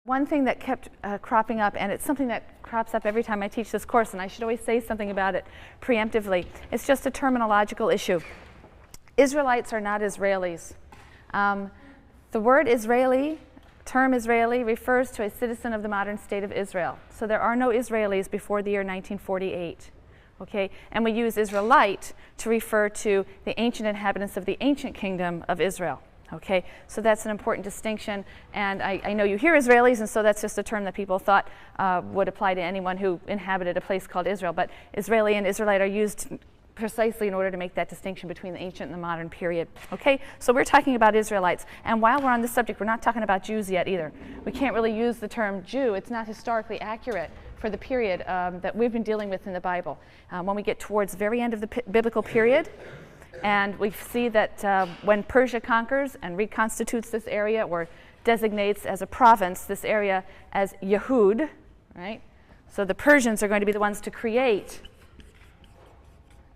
One thing that kept cropping up, and it's something that crops up every time I teach this course, and I should always say something about it preemptively. It's just a terminological issue. Israelites are not Israelis. The word Israeli, term Israeli, refers to a citizen of the modern state of Israel. So there are no Israelis before the year 1948. Okay? And we use Israelite to refer to the ancient inhabitants of the ancient kingdom of Israel. Okay, so that's an important distinction, and I know you hear Israelis, and so that's just a term that people thought would apply to anyone who inhabited a place called Israel, but Israeli and Israelite are used precisely in order to make that distinction between the ancient and the modern period. Okay, so we're talking about Israelites, and while we're on this subject, we're not talking about Jews yet either. We can't really use the term Jew. It's not historically accurate for the period that we've been dealing with in the Bible. When we get towards the very end of the biblical period, and we see that when Persia conquers and reconstitutes this area, or designates as a province this area as Yehud, right? So the Persians are going to be the ones to create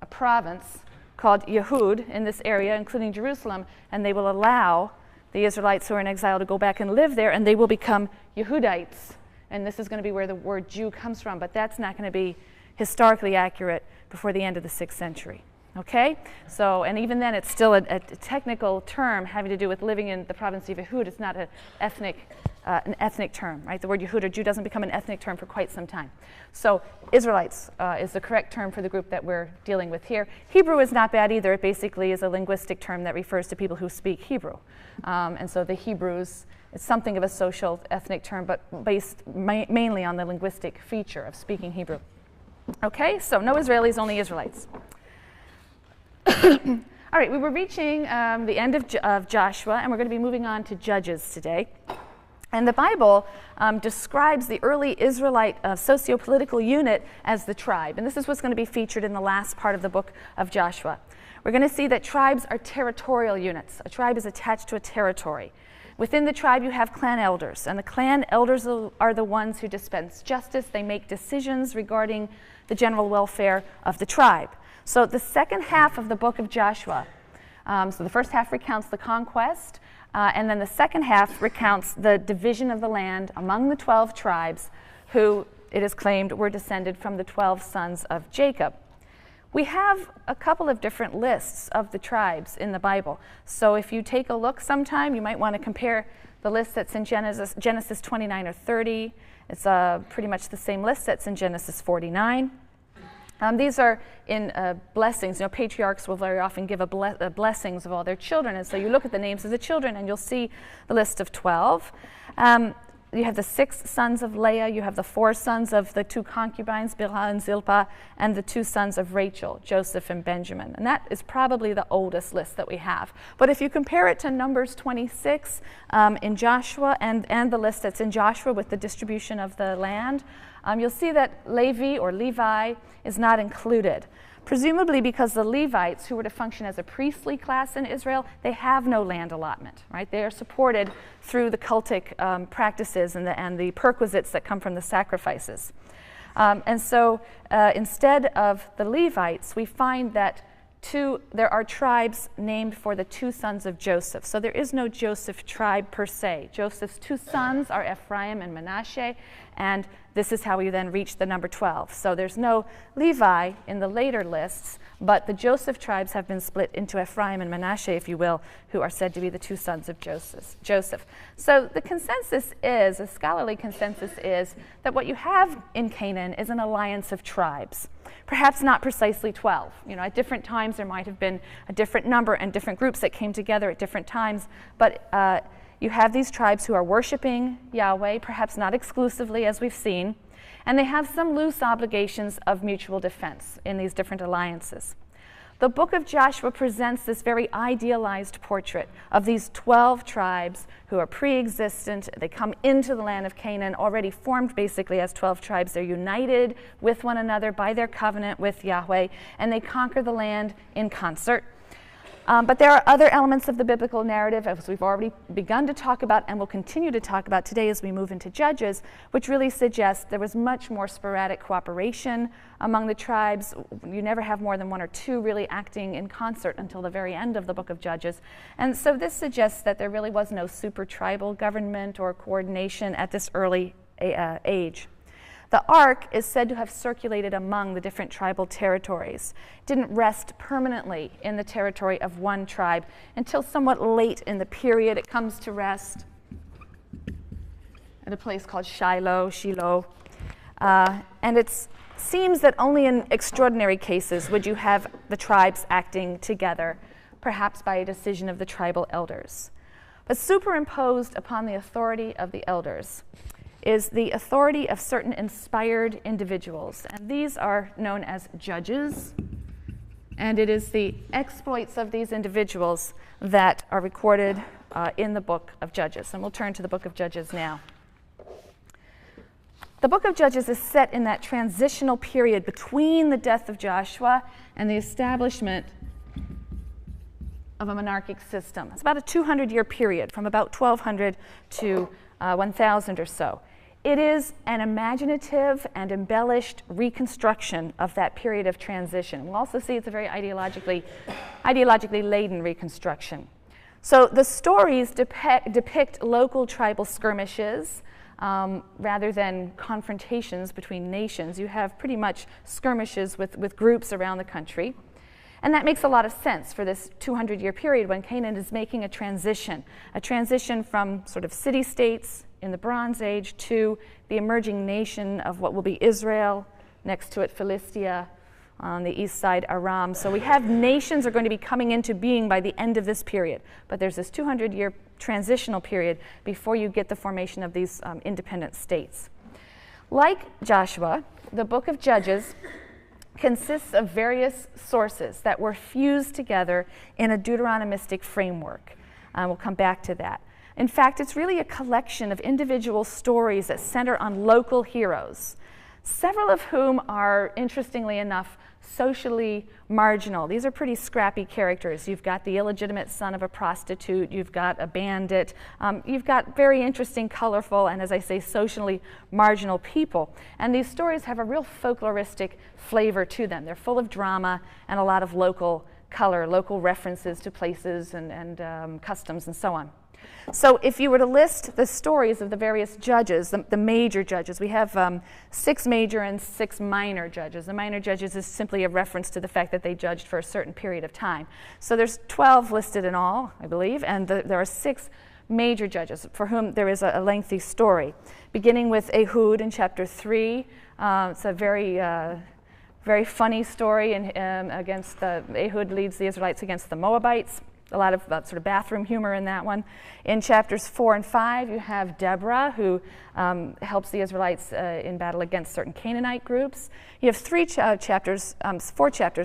a province called Yehud in this area, including Jerusalem, and they will allow the Israelites who are in exile to go back and live there, and they will become Yehudites. And this is going to be where the word Jew comes from, but that's not going to be historically accurate before the end of the 6th century. Okay, so, and even then it's still a technical term having to do with living in the province of Yehud. It's not an ethnic term, right? The word Yehud or Jew doesn't become an ethnic term for quite some time. So Israelites is the correct term for the group that we're dealing with here. Hebrew is not bad either. It basically is a linguistic term that refers to people who speak Hebrew. And so the Hebrews, it's something of a social ethnic term, but based mainly on the linguistic feature of speaking Hebrew. Okay, so no Israelis, only Israelites. All right, we were reaching the end of Joshua, and we're going to be moving on to Judges today. And the Bible describes the early Israelite socio-political unit as the tribe. And this is what's going to be featured in the last part of the book of Joshua. We're going to see that tribes are territorial units. A tribe is attached to a territory. Within the tribe, you have clan elders, and the clan elders are the ones who dispense justice. They make decisions regarding the general welfare of the tribe. So the second half of the book of Joshua, so the first half recounts the conquest, and then the second half recounts the division of the land among the 12 tribes who, it is claimed, were descended from the 12 sons of Jacob. We have a couple of different lists of the tribes in the Bible. So if you take a look sometime, you might want to compare the list that's in Genesis 29 or 30. It's pretty much the same list that's in Genesis 49. These are in blessings. You know, patriarchs will very often give blessings of all their children, and so you look at the names of the children and you'll see the list of 12. You have the 6 sons of Leah, you have the 4 sons of the 2 concubines, Bilhah and Zilpah, and the 2 sons of Rachel, Joseph and Benjamin. And that is probably the oldest list that we have. But if you compare it to Numbers 26 in Joshua and the list that's in Joshua with the distribution of the land, you'll see that Levi or Levi is not included. Presumably because the Levites, who were to function as a priestly class in Israel, they have no land allotment, right? They are supported through the cultic practices and the perquisites that come from the sacrifices. And so instead of the Levites, we find that there are tribes named for the 2 sons of Joseph. So there is no Joseph tribe per se. Joseph's 2 sons are Ephraim and Manasseh, and this is how we then reach the number 12. So there's no Levi in the later lists, but the Joseph tribes have been split into Ephraim and Manasseh, if you will, who are said to be the 2 sons of Joseph. So the consensus is, a scholarly consensus is, that what you have in Canaan is an alliance of tribes. Perhaps not precisely 12. You know, at different times there might have been a different number and different groups that came together at different times, but you have these tribes who are worshiping Yahweh, perhaps not exclusively as we've seen, and they have some loose obligations of mutual defense in these different alliances. The book of Joshua presents this very idealized portrait of these 12 tribes who are pre-existent. They come into the land of Canaan already formed basically as 12 tribes. They're united with one another by their covenant with Yahweh, and they conquer the land in concert. But there are other elements of the biblical narrative, as we've already begun to talk about and will continue to talk about today as we move into Judges, which really suggest there was much more sporadic cooperation among the tribes. You never have more than one or two really acting in concert until the very end of the book of Judges. And so this suggests that there really was no super tribal government or coordination at this early age. The ark is said to have circulated among the different tribal territories. It didn't rest permanently in the territory of one tribe until somewhat late in the period. It comes to rest at a place called Shiloh. And it seems that only in extraordinary cases would you have the tribes acting together, perhaps by a decision of the tribal elders. But superimposed upon the authority of the elders is the authority of certain inspired individuals. And these are known as judges. And it is the exploits of these individuals that are recorded in the book of Judges. And we'll turn to the book of Judges now. The book of Judges is set in that transitional period between the death of Joshua and the establishment of a monarchic system. It's about a 200-year period, from about 1200 to 1000 or so. It is an imaginative and embellished reconstruction of that period of transition. We'll also see it's a very ideologically laden reconstruction. So the stories depict local tribal skirmishes rather than confrontations between nations. You have pretty much skirmishes with groups around the country. And that makes a lot of sense for this 200-year period when Canaan is making a transition from sort of city-states in the Bronze Age to the emerging nation of what will be Israel, next to it Philistia, on the east side Aram. So we have nations are going to be coming into being by the end of this period. But there's this 200-year transitional period before you get the formation of these independent states. Like Joshua, the book of Judges consists of various sources that were fused together in a Deuteronomistic framework. We'll come back to that. In fact, it's really a collection of individual stories that center on local heroes, several of whom are, interestingly enough, socially marginal. These are pretty scrappy characters. You've got the illegitimate son of a prostitute, you've got a bandit, you've got very interesting, colorful, and as I say, socially marginal people. And these stories have a real folkloristic flavor to them. They're full of drama and a lot of local color, local references to places and customs and so on. So if you were to list the stories of the various judges, the major judges, we have 6 major and 6 minor judges. The minor judges is simply a reference to the fact that they judged for a certain period of time. So there's 12 listed in all, I believe, and there are 6 major judges for whom there is a lengthy story, beginning with Ehud in chapter 3. It's a very funny story against Ehud leads the Israelites against the Moabites. A lot of sort of bathroom humor in that one. In chapters 4 and 5, you have Deborah, who helps the Israelites in battle against certain Canaanite groups. You have 4 chapters,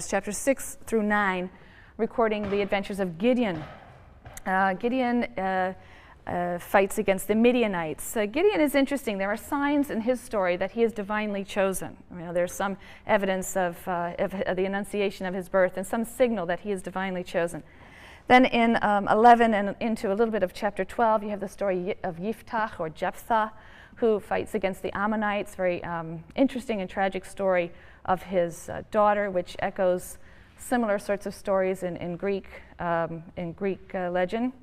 chapters 6 through 9, recording the adventures of Gideon. Gideon fights against the Midianites. Gideon is interesting. There are signs in his story that he is divinely chosen. There's some evidence of the annunciation of his birth and some signal that he is divinely chosen. Then in 11 and into a little bit of chapter 12, you have the story of Yiftach, or Jephthah, who fights against the Ammonites. Very interesting and tragic story of his daughter, which echoes similar sorts of stories in Greek legend.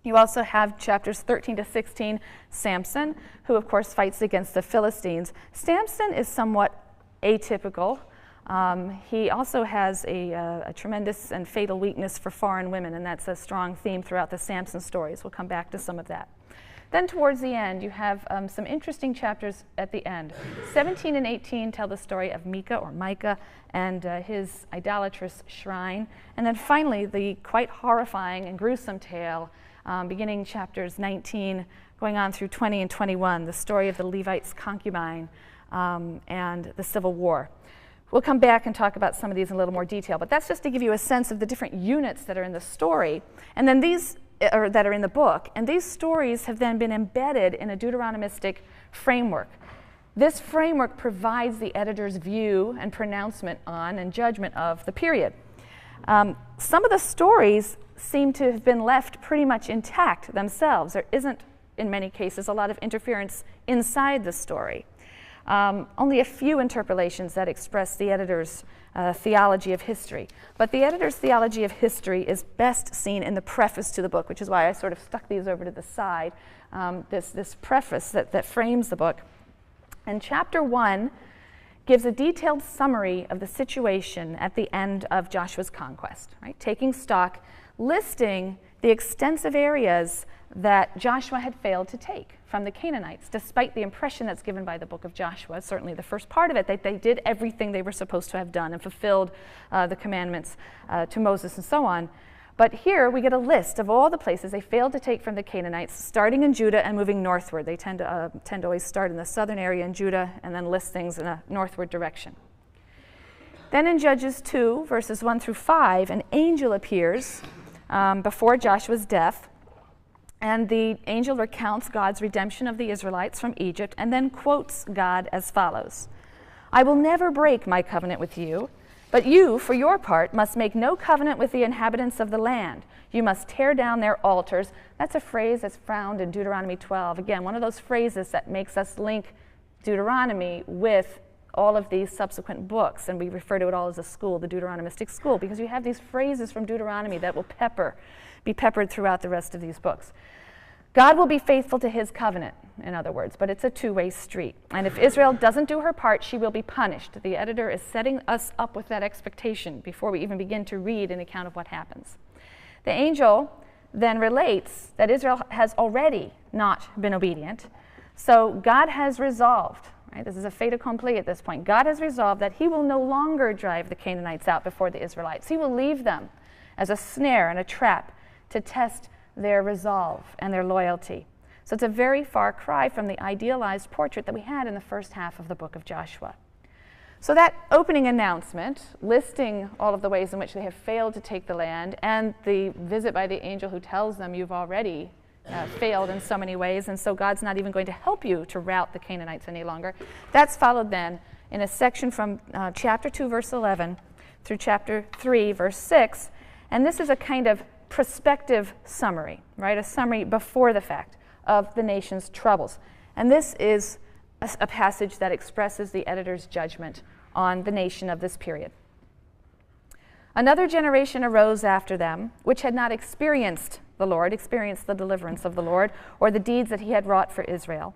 You also have chapters 13 to 16, Samson, who of course fights against the Philistines. Samson is somewhat atypical. He also has a tremendous and fatal weakness for foreign women, and that's a strong theme throughout the Samson stories. We'll come back to some of that. Then towards the end, you have some interesting chapters at the end. 17 and 18 tell the story of Micah and his idolatrous shrine. And then finally, the quite horrifying and gruesome tale, beginning chapters 19, going on through 20 and 21, the story of the Levite's concubine and the civil war. We'll come back and talk about some of these in a little more detail, but that's just to give you a sense of the different units that are in the story, and then that are in the book. And these stories have then been embedded in a Deuteronomistic framework. This framework provides the editor's view and pronouncement on and judgment of the period. Some of the stories seem to have been left pretty much intact themselves. There isn't, in many cases, a lot of interference inside the story. Only a few interpolations that express the editor's theology of history. But the editor's theology of history is best seen in the preface to the book, which is why I sort of stuck these over to the side, this preface that frames the book. And chapter 1 gives a detailed summary of the situation at the end of Joshua's conquest, right? Taking stock, listing the extensive areas that Joshua had failed to take from the Canaanites, despite the impression that's given by the book of Joshua, certainly the first part of it, that they did everything they were supposed to have done and fulfilled the commandments to Moses and so on. But here we get a list of all the places they failed to take from the Canaanites, starting in Judah and moving northward. They tend to always start in the southern area in Judah and then list things in a northward direction. Then in Judges 2, verses 1 through 5, an angel appears before Joshua's death, and the angel recounts God's redemption of the Israelites from Egypt and then quotes God as follows: "I will never break my covenant with you, but you, for your part, must make no covenant with the inhabitants of the land. You must tear down their altars." That's a phrase that's found in Deuteronomy 12. Again, one of those phrases that makes us link Deuteronomy with all of these subsequent books, and we refer to it all as a school, the Deuteronomistic School, because you have these phrases from Deuteronomy that will be peppered throughout the rest of these books. God will be faithful to his covenant, in other words, but it's a two-way street. And if Israel doesn't do her part, she will be punished. The editor is setting us up with that expectation before we even begin to read an account of what happens. The angel then relates that Israel has already not been obedient, so God has resolved, right? This is a fait accompli at this point. God has resolved that he will no longer drive the Canaanites out before the Israelites. He will leave them as a snare and a trap to test their resolve and their loyalty. So it's a very far cry from the idealized portrait that we had in the first half of the book of Joshua. So that opening announcement, listing all of the ways in which they have failed to take the land, and the visit by the angel who tells them you've already failed in so many ways, and so God's not even going to help you to rout the Canaanites any longer, that's followed then in a section from chapter 2, verse 11, through chapter 3, verse 6, and this is a kind of prospective summary, right? A summary before the fact of the nation's troubles. And this is a passage that expresses the editor's judgment on the nation of this period. "Another generation arose after them, which had not experienced the deliverance of the Lord, or the deeds that he had wrought for Israel.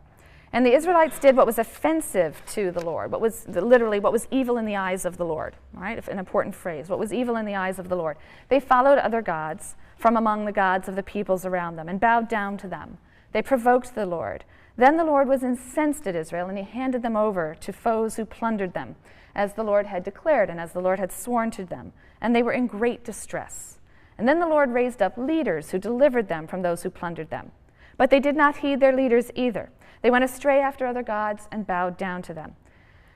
And the Israelites did what was offensive to the Lord," what was evil in the eyes of the Lord, right? An important phrase, what was evil in the eyes of the Lord. "They followed other gods from among the gods of the peoples around them and bowed down to them. They provoked the Lord. Then the Lord was incensed at Israel, and he handed them over to foes who plundered them, as the Lord had declared and as the Lord had sworn to them, and they were in great distress. And then the Lord raised up leaders who delivered them from those who plundered them. But they did not heed their leaders either. They went astray after other gods and bowed down to them.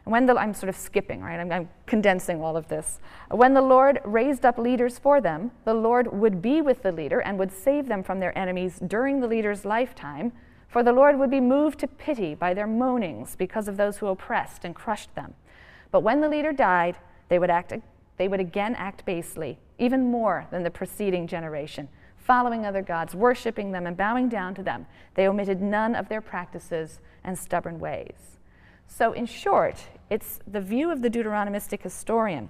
I'm sort of skipping, right? I'm condensing all of this. When the Lord raised up leaders for them, the Lord would be with the leader and would save them from their enemies during the leader's lifetime, for the Lord would be moved to pity by their moanings because of those who oppressed and crushed them. But when the leader died, they would again act basely, even more than the preceding generation, following other gods, worshiping them and bowing down to them. They omitted none of their practices and stubborn ways." So in short, it's the view of the Deuteronomistic historian,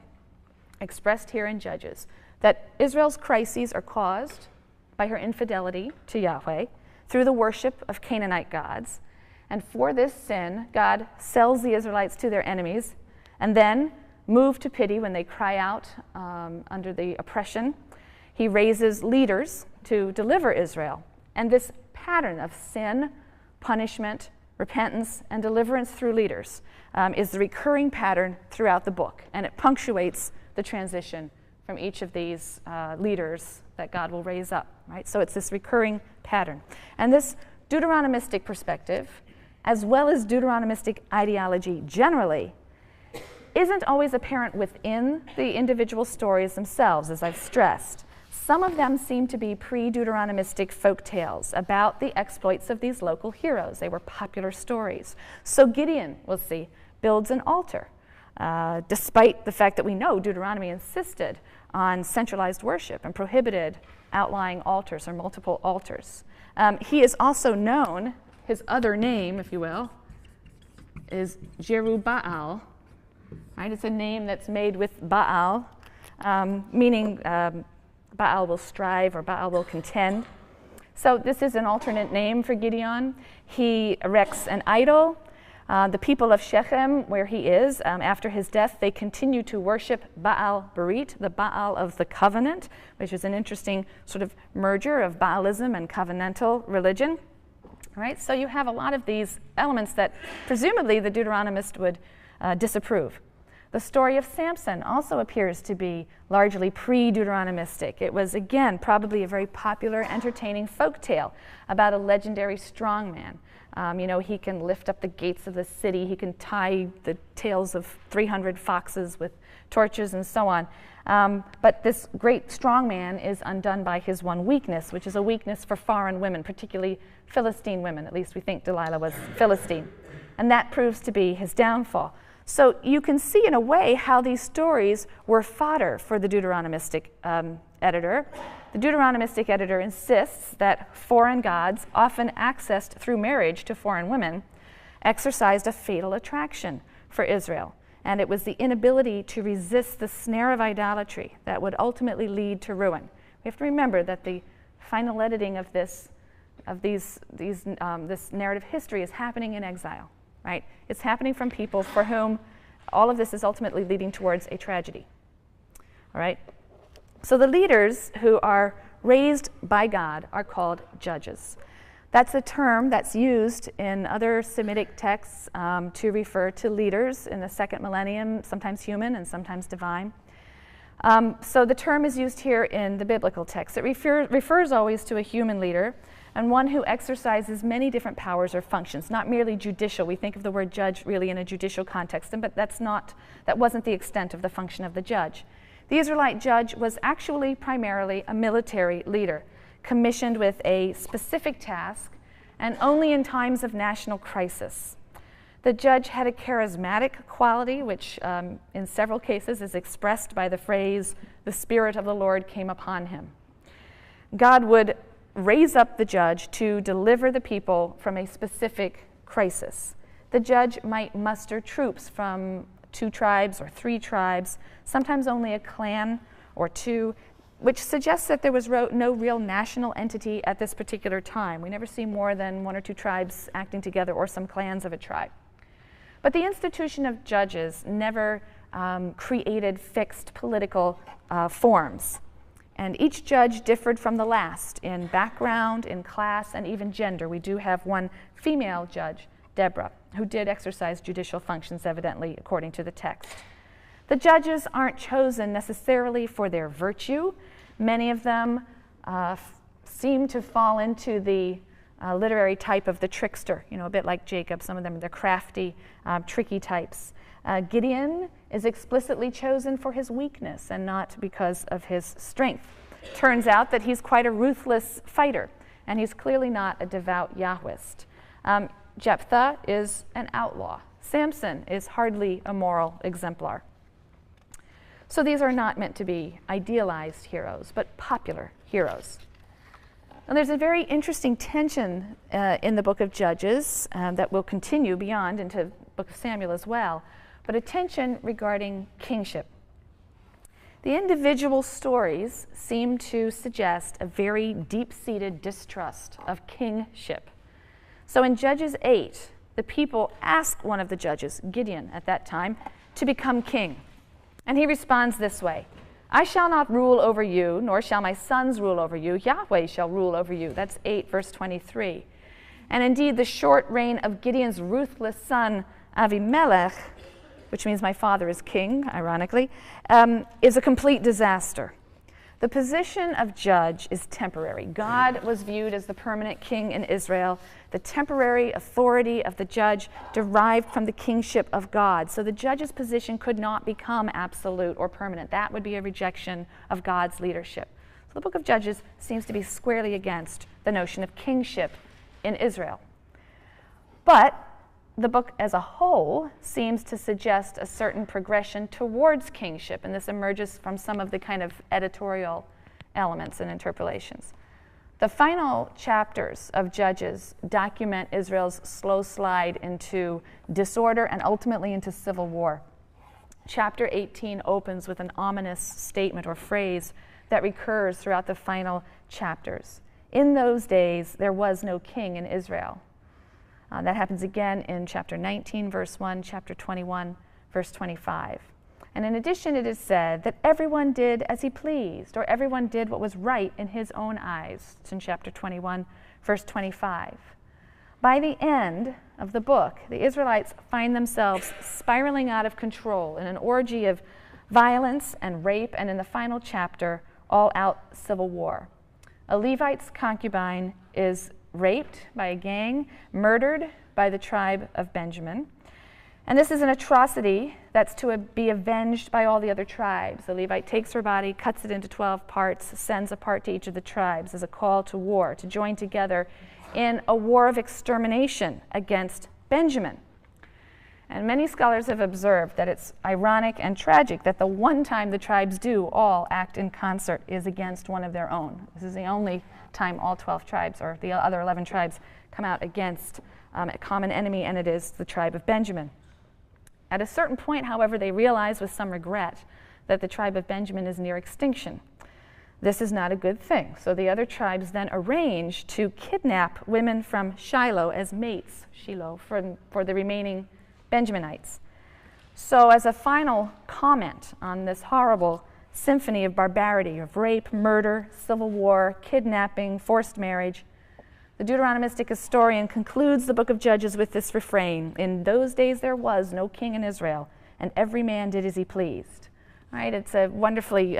expressed here in Judges, that Israel's crises are caused by her infidelity to Yahweh through the worship of Canaanite gods. And for this sin, God sells the Israelites to their enemies, and then, moved to pity when they cry out under the oppression, he raises leaders to deliver Israel. And this pattern of sin, punishment, repentance, and deliverance through leaders is the recurring pattern throughout the book, and it punctuates the transition from each of these leaders that God will raise up, right? So it's this recurring pattern. And this Deuteronomistic perspective, as well as Deuteronomistic ideology generally, isn't always apparent within the individual stories themselves, as I've stressed. Some of them seem to be pre-Deuteronomistic folk tales about the exploits of these local heroes. They were popular stories. So Gideon, we'll see, builds an altar despite the fact that we know Deuteronomy insisted on centralized worship and prohibited outlying altars or multiple altars. He is also known, his other name, if you will, is Jerubbaal. Right? It's a name that's made with Baal, meaning Baal will strive or Baal will contend. So this is an alternate name for Gideon. He erects an idol. The people of Shechem, where he is, after his death, they continue to worship Baal Berit, the Baal of the covenant, which is an interesting sort of merger of Baalism and covenantal religion. Right? So you have a lot of these elements that presumably the Deuteronomist would disapprove. The story of Samson also appears to be largely pre-Deuteronomistic. It was, again, probably a very popular, entertaining folk tale about a legendary strongman. He can lift up the gates of the city. He can tie the tails of 300 foxes with torches and so on. But this great strongman is undone by his one weakness, which is a weakness for foreign women, particularly Philistine women. At least we think Delilah was Philistine. And that proves to be his downfall. So you can see in a way how these stories were fodder for the Deuteronomistic editor. The Deuteronomistic editor insists that foreign gods, often accessed through marriage to foreign women, exercised a fatal attraction for Israel. And it was the inability to resist the snare of idolatry that would ultimately lead to ruin. We have to remember that the final editing of this narrative history is happening in exile. Right? It's happening from people for whom all of this is ultimately leading towards a tragedy. All right? So the leaders who are raised by God are called judges. That's a term that's used in other Semitic texts to refer to leaders in the second millennium, sometimes human and sometimes divine. So the term is used here in the biblical text. It refers always to a human leader, and one who exercises many different powers or functions, not merely judicial. We think of the word judge really in a judicial context, but that wasn't the extent of the function of the judge. The Israelite judge was actually primarily a military leader, commissioned with a specific task, and only in times of national crisis. The judge had a charismatic quality, which in several cases is expressed by the phrase, "the Spirit of the Lord came upon him." God would raise up the judge to deliver the people from a specific crisis. The judge might muster troops from 2 tribes or 3 tribes, sometimes only a clan or 2, which suggests that there was no real national entity at this particular time. We never see more than 1 or 2 tribes acting together or some clans of a tribe. But the institution of judges never created fixed political forms. And each judge differed from the last in background, in class, and even gender. We do have one female judge, Deborah, who did exercise judicial functions, evidently, according to the text. The judges aren't chosen necessarily for their virtue. Many of them seem to fall into the literary type of the trickster, a bit like Jacob. Some of them, they're crafty, tricky types. Gideon is explicitly chosen for his weakness and not because of his strength. Turns out that he's quite a ruthless fighter, and he's clearly not a devout Yahwist. Jephthah is an outlaw. Samson is hardly a moral exemplar. So these are not meant to be idealized heroes, but popular heroes. And there's a very interesting tension in the book of Judges that will continue beyond into the book of Samuel as well, but a tension regarding kingship. The individual stories seem to suggest a very deep-seated distrust of kingship. So in Judges 8, the people ask one of the judges, Gideon at that time, to become king. And he responds this way, "I shall not rule over you, nor shall my sons rule over you. Yahweh shall rule over you." That's 8, verse 23. And indeed, the short reign of Gideon's ruthless son, Avimelech, which means my father is king, ironically, is a complete disaster. The position of judge is temporary. God was viewed as the permanent king in Israel. The temporary authority of the judge derived from the kingship of God. So the judge's position could not become absolute or permanent. That would be a rejection of God's leadership. So the book of Judges seems to be squarely against the notion of kingship in Israel. But the book as a whole seems to suggest a certain progression towards kingship, and this emerges from some of the kind of editorial elements and interpolations. The final chapters of Judges document Israel's slow slide into disorder and ultimately into civil war. Chapter 18 opens with an ominous statement or phrase that recurs throughout the final chapters. In those days, there was no king in Israel. That happens again in chapter 19, verse 1, chapter 21, verse 25. And in addition, it is said that everyone did as he pleased, or everyone did what was right in his own eyes. It's in chapter 21, verse 25. By the end of the book, the Israelites find themselves spiraling out of control in an orgy of violence and rape, and in the final chapter, all-out civil war. A Levite's concubine is raped by a gang, murdered by the tribe of Benjamin. And this is an atrocity that's to be avenged by all the other tribes. The Levite takes her body, cuts it into 12 parts, sends a part to each of the tribes as a call to war, to join together in a war of extermination against Benjamin. And many scholars have observed that it's ironic and tragic that the one time the tribes do all act in concert is against one of their own. This is the only time all 12 tribes, or the other 11 tribes, come out against a common enemy, and it is the tribe of Benjamin. At a certain point, however, they realize with some regret that the tribe of Benjamin is near extinction. This is not a good thing. So the other tribes then arrange to kidnap women from Shiloh as mates, Shiloh, for the remaining Benjaminites. So as a final comment on this horrible symphony of barbarity, of rape, murder, civil war, kidnapping, forced marriage, the Deuteronomistic historian concludes the book of Judges with this refrain: in those days there was no king in Israel, and every man did as he pleased. Right? It's a wonderfully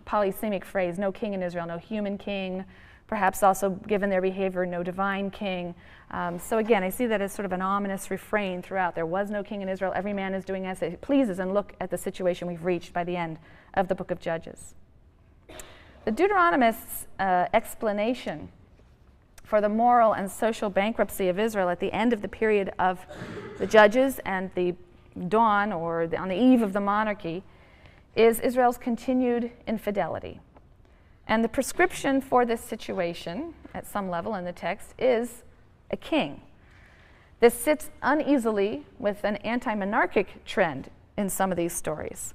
polysemic phrase: no king in Israel, no human king, perhaps also, given their behavior, no divine king. So again, I see that as sort of an ominous refrain throughout. There was no king in Israel, every man is doing as he pleases, and look at the situation we've reached by the end of the book of Judges. The Deuteronomist's explanation for the moral and social bankruptcy of Israel at the end of the period of the Judges and the dawn, or on the eve of the monarchy, is Israel's continued infidelity. And the prescription for this situation, at some level in the text, is a king. This sits uneasily with an anti-monarchic trend in some of these stories.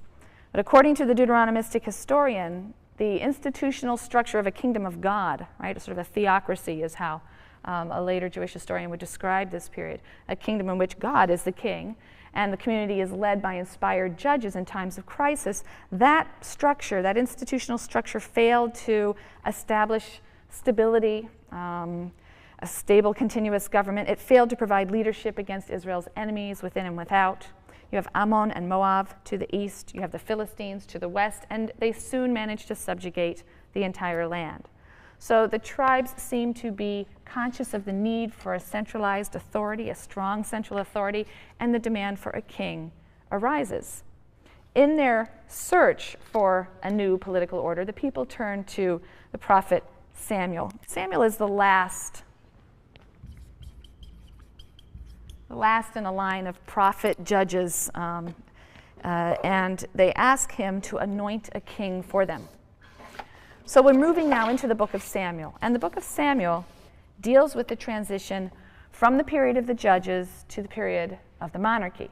But according to the Deuteronomistic historian, the institutional structure of a kingdom of God, right, a sort of a theocracy is how a later Jewish historian would describe this period, a kingdom in which God is the king, and the community is led by inspired judges in times of crisis. That structure, that institutional structure, failed to establish stability, a stable, continuous government. It failed to provide leadership against Israel's enemies within and without. You have Ammon and Moab to the east, you have the Philistines to the west, and they soon managed to subjugate the entire land. So the tribes seem to be conscious of the need for a centralized authority, a strong central authority, and the demand for a king arises. In their search for a new political order, the people turn to the prophet Samuel. Samuel is the last in a line of prophet judges, and they ask him to anoint a king for them. So we're moving now into the book of Samuel, and the book of Samuel deals with the transition from the period of the judges to the period of the monarchy.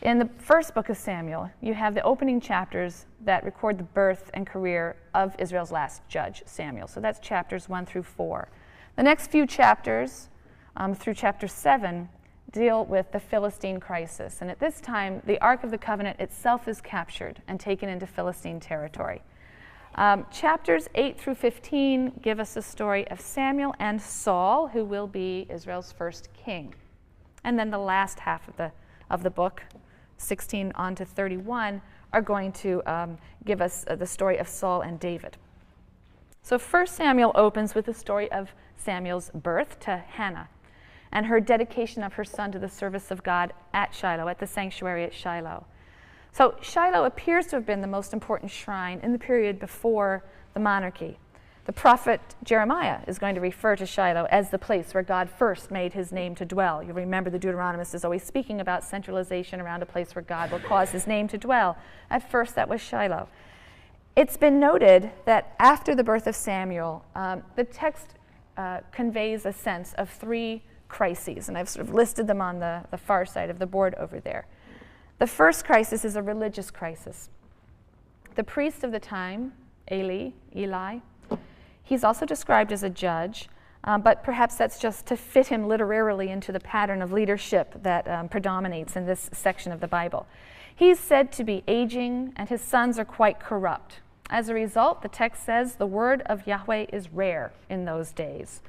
In the first book of Samuel, you have the opening chapters that record the birth and career of Israel's last judge, Samuel. So that's chapters 1 through 4. The next few chapters, through chapter 7, deal with the Philistine crisis. And at this time, the Ark of the Covenant itself is captured and taken into Philistine territory. Chapters 8 through 15 give us the story of Samuel and Saul, who will be Israel's first king. And then the last half of the book, 16 on to 31, are going to give us the story of Saul and David. So 1 Samuel opens with the story of Samuel's birth to Hannah and her dedication of her son to the service of God at Shiloh, at the sanctuary at Shiloh. So Shiloh appears to have been the most important shrine in the period before the monarchy. The prophet Jeremiah is going to refer to Shiloh as the place where God first made his name to dwell. You'll remember the Deuteronomist is always speaking about centralization around a place where God will cause his name to dwell. At first, that was Shiloh. It's been noted that after the birth of Samuel, the text conveys a sense of three crises, and I've sort of listed them on the far side of the board over there. The first crisis is a religious crisis. The priest of the time, Eli, he's also described as a judge, but perhaps that's just to fit him literarily into the pattern of leadership that predominates in this section of the Bible. He's said to be aging, and his sons are quite corrupt. As a result, the text says the word of Yahweh is rare in those days.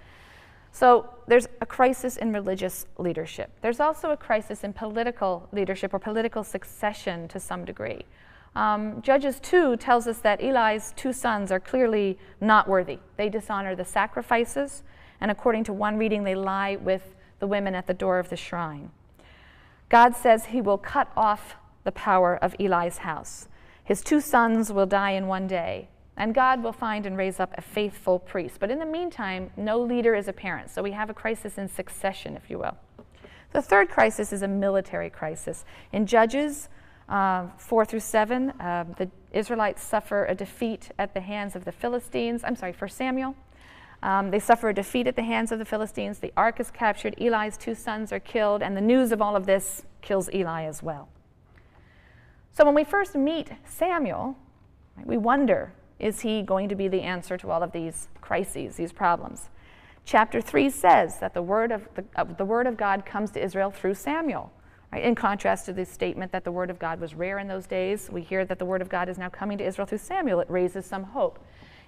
So there's a crisis in religious leadership. There's also a crisis in political leadership or political succession to some degree. Judges 2 tells us that Eli's two sons are clearly not worthy. They dishonor the sacrifices, and according to one reading, they lie with the women at the door of the shrine. God says he will cut off the power of Eli's house. His two sons will die in one day, and God will find and raise up a faithful priest. But in the meantime, no leader is apparent, so we have a crisis in succession, if you will. The third crisis is a military crisis. In Judges 4 through 7, the Israelites suffer a defeat at the hands of the Philistines. For Samuel. They suffer a defeat at the hands of the Philistines. The ark is captured. Eli's two sons are killed, and the news of all of this kills Eli as well. So when we first meet Samuel, we wonder, is he going to be the answer to all of these crises, these problems? Chapter 3 says that the word of God comes to Israel through Samuel. Right? In contrast to the statement that the word of God was rare in those days, we hear that the word of God is now coming to Israel through Samuel. It raises some hope.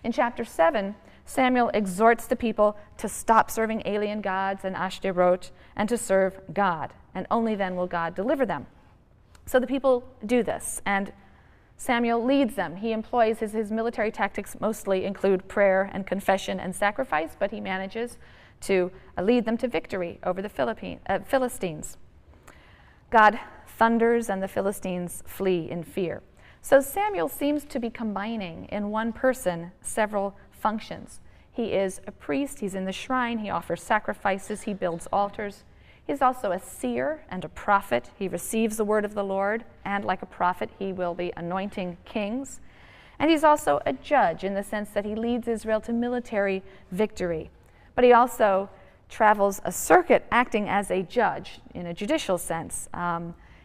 In chapter 7, Samuel exhorts the people to stop serving alien gods and Ashtaroth and to serve God, and only then will God deliver them. So the people do this, and Samuel leads them. He employs his military tactics mostly include prayer and confession and sacrifice, but he manages to lead them to victory over the Philistines. God thunders and the Philistines flee in fear. So Samuel seems to be combining in one person several functions. He is a priest, he's in the shrine, he offers sacrifices, he builds altars. He's also a seer and a prophet. He receives the word of the Lord, and like a prophet, he will be anointing kings. And he's also a judge in the sense that he leads Israel to military victory. But he also travels a circuit acting as a judge in a judicial sense.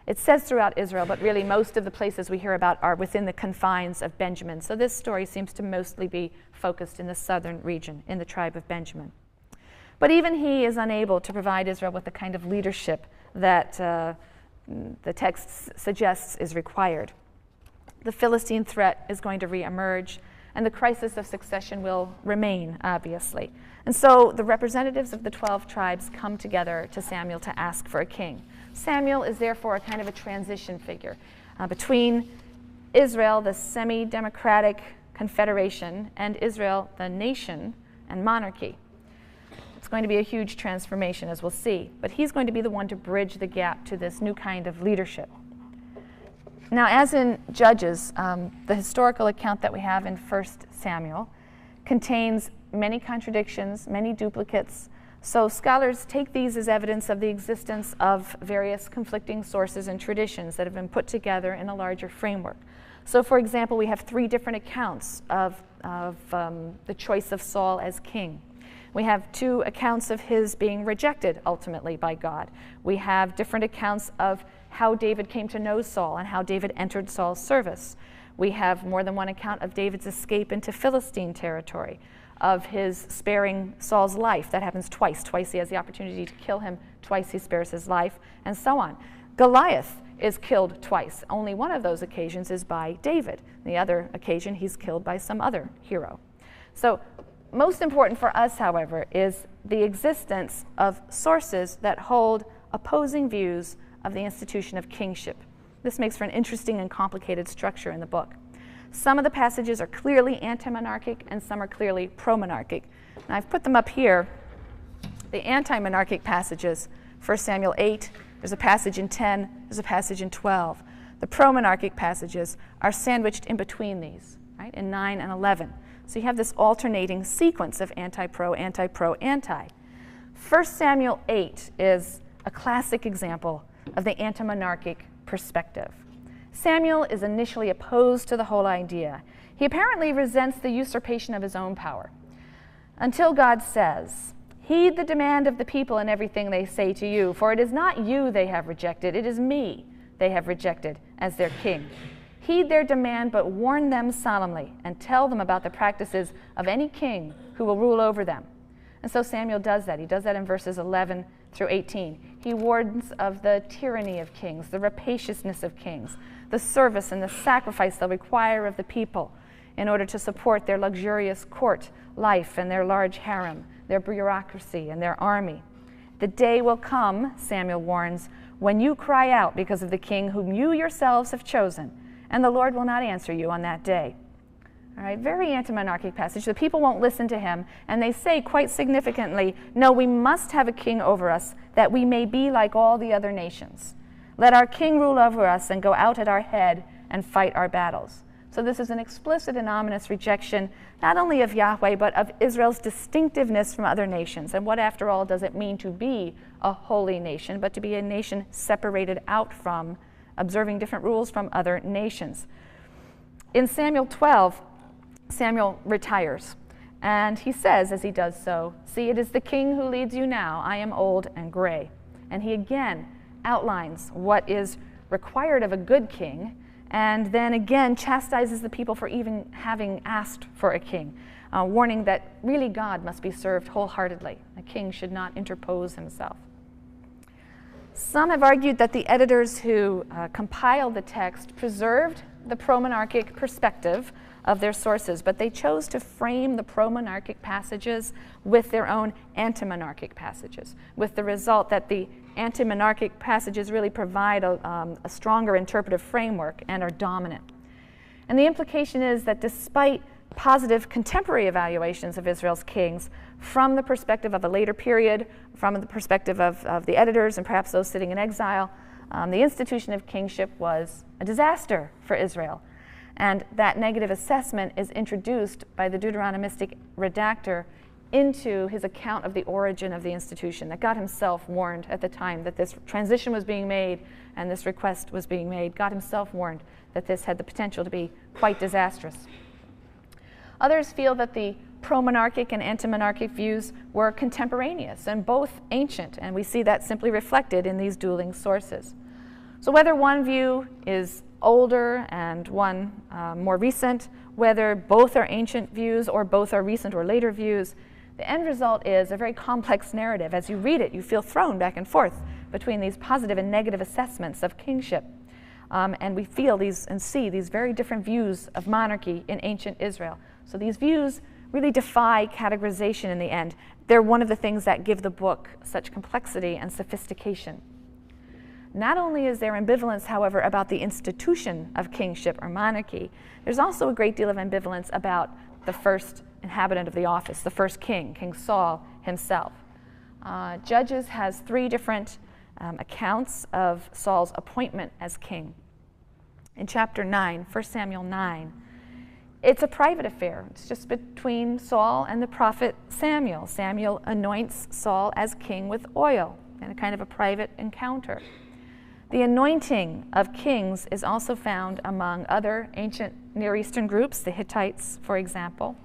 It says throughout Israel, but really most of the places we hear about are within the confines of Benjamin. So this story seems to mostly be focused in the southern region, in the tribe of Benjamin. But even he is unable to provide Israel with the kind of leadership that the text suggests is required. The Philistine threat is going to reemerge, and the crisis of succession will remain, obviously. And so the representatives of the 12 tribes come together to Samuel to ask for a king. Samuel is therefore a kind of a transition figure between Israel, the semi-democratic confederation, and Israel, the nation and monarchy. It's going to be a huge transformation, as we'll see, but he's going to be the one to bridge the gap to this new kind of leadership. Now, as in Judges, the historical account that we have in 1 Samuel contains many contradictions, many duplicates, so scholars take these as evidence of the existence of various conflicting sources and traditions that have been put together in a larger framework. So, for example, we have 3 different accounts of the choice of Saul as king. We have 2 accounts of his being rejected ultimately by God. We have different accounts of how David came to know Saul and how David entered Saul's service. We have more than one account of David's escape into Philistine territory, of his sparing Saul's life. That happens twice. Twice he has the opportunity to kill him, twice he spares his life, and so on. Goliath is killed twice. Only one of those occasions is by David. The other occasion he's killed by some other hero. So most important for us, however, is the existence of sources that hold opposing views of the institution of kingship. This makes for an interesting and complicated structure in the book. Some of the passages are clearly anti-monarchic and some are clearly pro-monarchic. And I've put them up here. The anti-monarchic passages, 1 Samuel 8, there's a passage in 10, there's a passage in 12. The pro-monarchic passages are sandwiched in between these, right, in 9 and 11. So you have this alternating sequence of anti-pro, anti-pro, anti. 1 Samuel 8 is a classic example of the anti-monarchic perspective. Samuel is initially opposed to the whole idea. He apparently resents the usurpation of his own power, until God says, "Heed the demand of the people in everything they say to you, for it is not you they have rejected, it is me they have rejected as their king. Heed their demand, but warn them solemnly, and tell them about the practices of any king who will rule over them." And so Samuel does that. He does that in verses 11 through 18. He warns of the tyranny of kings, the rapaciousness of kings, the service and the sacrifice they'll require of the people in order to support their luxurious court life and their large harem, their bureaucracy and their army. "The day will come," Samuel warns, "when you cry out because of the king whom you yourselves have chosen, and the Lord will not answer you on that day." All right, very anti-monarchic passage. The people won't listen to him, and they say quite significantly, "No, we must have a king over us, that we may be like all the other nations. Let our king rule over us and go out at our head and fight our battles." So this is an explicit and ominous rejection, not only of Yahweh, but of Israel's distinctiveness from other nations. And what, after all, does it mean to be a holy nation, but to be a nation separated out from, observing different rules from other nations? In Samuel 12, Samuel retires, and he says, as he does so, "See, it is the king who leads you now. I am old and gray." And he again outlines what is required of a good king, and then again chastises the people for even having asked for a king, warning that really God must be served wholeheartedly. A king should not interpose himself. Some have argued that the editors who compiled the text preserved the pro-monarchic perspective of their sources, but they chose to frame the pro-monarchic passages with their own anti-monarchic passages, with the result that the anti-monarchic passages really provide a stronger interpretive framework and are dominant. And the implication is that despite positive contemporary evaluations of Israel's kings from the perspective of a later period, from the perspective of the editors and perhaps those sitting in exile, the institution of kingship was a disaster for Israel. And that negative assessment is introduced by the Deuteronomistic redactor into his account of the origin of the institution, that God himself warned at the time that this transition was being made and this request was being made. God himself warned that this had the potential to be quite disastrous. Others feel that the pro-monarchic and anti-monarchic views were contemporaneous and both ancient, and we see that simply reflected in these dueling sources. So whether one view is older and one more recent, whether both are ancient views or both are recent or later views, the end result is a very complex narrative. As you read it, you feel thrown back and forth between these positive and negative assessments of kingship. And we feel these and see these very different views of monarchy in ancient Israel. So these views really defy categorization in the end. They're one of the things that give the book such complexity and sophistication. Not only is there ambivalence, however, about the institution of kingship or monarchy, there's also a great deal of ambivalence about the first inhabitant of the office, the first king, King Saul himself. Judges has 3 different accounts of Saul's appointment as king. In chapter 9, 1 Samuel 9, it's a private affair. It's just between Saul and the prophet Samuel. Samuel anoints Saul as king with oil in a kind of a private encounter. The anointing of kings is also found among other ancient Near Eastern groups, the Hittites, for example.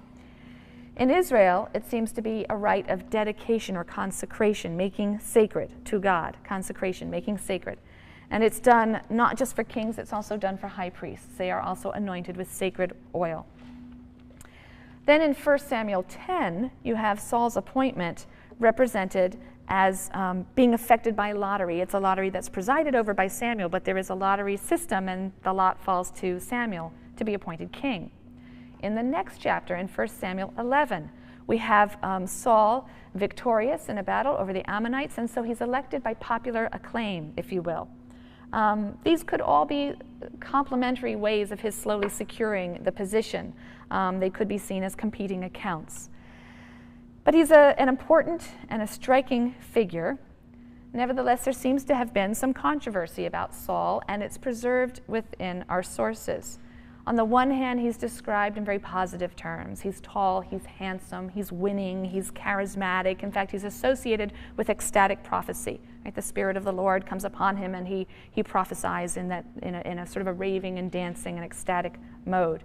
In Israel, it seems to be a rite of dedication or consecration, making sacred to God. Consecration, making sacred. And it's done not just for kings, it's also done for high priests. They are also anointed with sacred oil. Then in 1 Samuel 10, you have Saul's appointment represented as being affected by lottery. It's a lottery that's presided over by Samuel, but there is a lottery system, and the lot falls to Samuel to be appointed king. In the next chapter, in 1 Samuel 11, we have Saul victorious in a battle over the Ammonites, and so he's elected by popular acclaim, if you will. These could all be complementary ways of his slowly securing the position. They could be seen as competing accounts. But he's an important and a striking figure. Nevertheless, there seems to have been some controversy about Saul, and it's preserved within our sources. On the one hand, he's described in very positive terms. He's tall, he's handsome, he's winning, he's charismatic. In fact, he's associated with ecstatic prophecy. Right? The Spirit of the Lord comes upon him, and he prophesies in a sort of a raving and dancing and ecstatic mode.